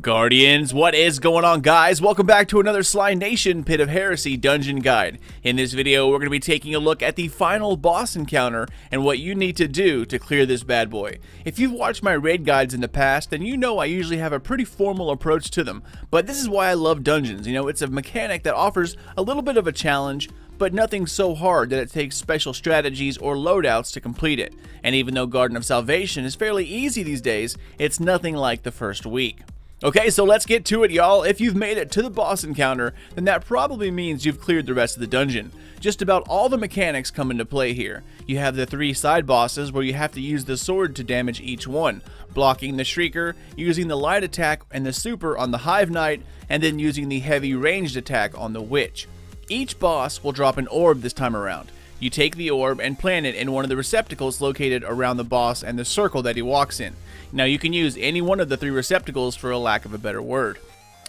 Guardians, what is going on, guys? Welcome back to another Sly Nation Pit of Heresy dungeon guide. In this video, we're going to be taking a look at the final boss encounter and what you need to do to clear this bad boy. If you've watched my raid guides in the past, then you know I usually have a pretty formal approach to them. But this is why I love dungeons. You know, it's a mechanic that offers a little bit of a challenge, but nothing so hard that it takes special strategies or loadouts to complete it. And even though Garden of Salvation is fairly easy these days, it's nothing like the first week. Okay, so let's get to it, y'all. If you've made it to the boss encounter, then that probably means you've cleared the rest of the dungeon. Just about all the mechanics come into play here. You have the 3 side bosses where you have to use the sword to damage each one, blocking the Shrieker, using the light attack and the super on the Hive Knight, and then using the heavy ranged attack on the Witch. Each boss will drop an orb this time around. You take the orb and plant it in one of the receptacles located around the boss and the circle that he walks in. Now you can use any one of the 3 receptacles for a lack of a better word.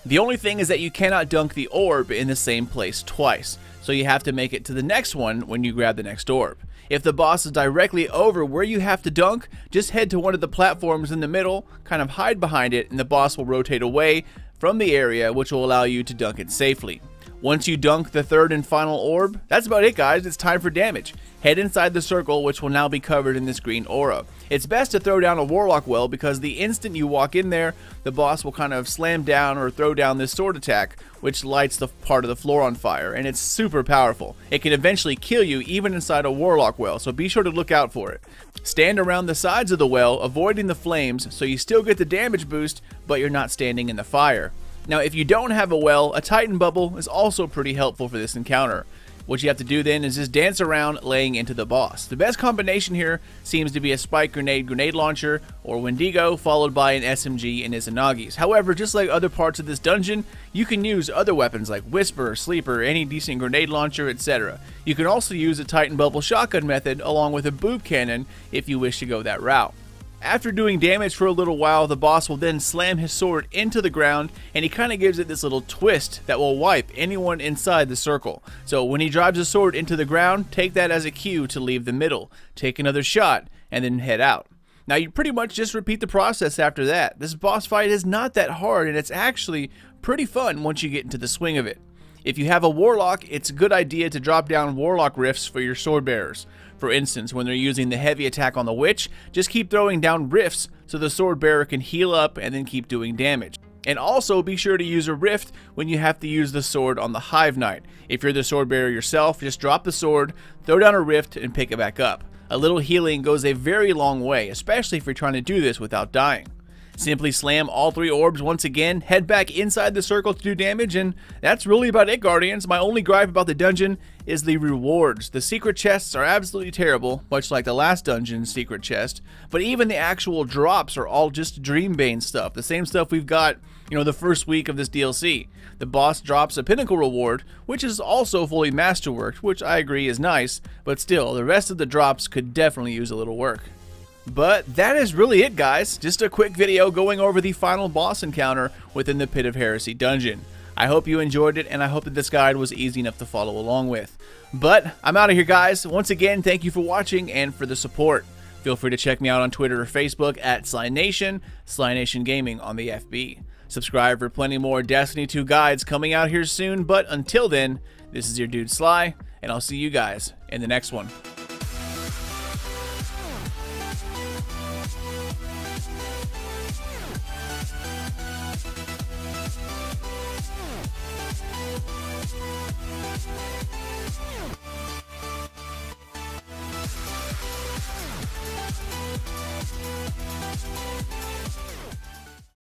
The only thing is that you cannot dunk the orb in the same place twice, so you have to make it to the next one when you grab the next orb. If the boss is directly over where you have to dunk, just head to one of the platforms in the middle, kind of hide behind it, and the boss will rotate away from the area, which will allow you to dunk it safely. Once you dunk the 3rd and final orb, that's about it, guys. It's time for damage. Head inside the circle, which will now be covered in this green aura. It's best to throw down a Warlock Well because the instant you walk in there, the boss will kind of slam down or throw down this sword attack, which lights the part of the floor on fire, and it's super powerful. It can eventually kill you even inside a Warlock Well, so be sure to look out for it. Stand around the sides of the well, avoiding the flames, so you still get the damage boost, but you're not standing in the fire. Now, if you don't have a well, a Titan Bubble is also pretty helpful for this encounter. What you have to do then is just dance around laying into the boss. The best combination here seems to be a Spike Grenade Launcher or Wendigo followed by an SMG and Izanagi's. However, just like other parts of this dungeon, you can use other weapons like Whisper, Sleeper, any decent grenade launcher, etc. You can also use a Titan Bubble shotgun method along with a boob cannon if you wish to go that route. After doing damage for a little while, the boss will then slam his sword into the ground, and he kind of gives it this little twist that will wipe anyone inside the circle. So when he drives his sword into the ground, take that as a cue to leave the middle, take another shot, and then head out. Now you pretty much just repeat the process after that. This boss fight is not that hard, and it's actually pretty fun once you get into the swing of it. If you have a Warlock, it's a good idea to drop down Warlock Rifts for your sword bearers. For instance, when they're using the heavy attack on the Witch, just keep throwing down rifts so the sword bearer can heal up and then keep doing damage. And also be sure to use a rift when you have to use the sword on the Hive Knight. If you're the sword bearer yourself, just drop the sword, throw down a rift, and pick it back up. A little healing goes a very long way, especially if you're trying to do this without dying. Simply slam all 3 orbs once again, head back inside the circle to do damage, and that's really about it, Guardians. My only gripe about the dungeon is the rewards. The secret chests are absolutely terrible, much like the last dungeon's secret chest, but even the actual drops are all just Dreambane stuff, the same stuff we've got, you know, the first week of this DLC. The boss drops a pinnacle reward, which is also fully masterworked, which I agree is nice, but still, the rest of the drops could definitely use a little work. But that is really it, guys. Just a quick video going over the final boss encounter within the Pit of Heresy dungeon. I hope you enjoyed it, and I hope that this guide was easy enough to follow along with. But I'm out of here, guys. Once again, thank you for watching and for the support. Feel free to check me out on Twitter or Facebook at Sly Nation Gaming on the FB. Subscribe for plenty more Destiny 2 guides coming out here soon, but until then, this is your dude Sly, and I'll see you guys in the next one.